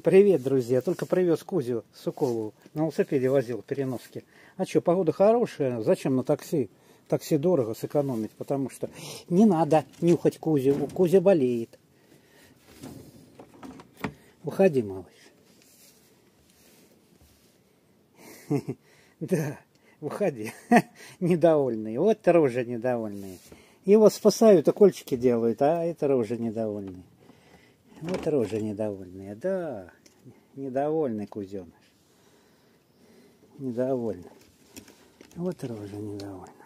Привет, друзья. Только привез Кузю Суколу. На велосипеде возил переноски. А что, погода хорошая. Зачем на такси? Такси дорого, сэкономить. Потому что не надо нюхать Кузю. Кузя болеет. Выходи, малыш. Да, выходи. Недовольные. Вот рожи недовольные. Его спасают, укольчики делают, а это рожи недовольные. Вот рожи недовольные, да, недовольный кузеныш, недовольный, вот рожа недовольная.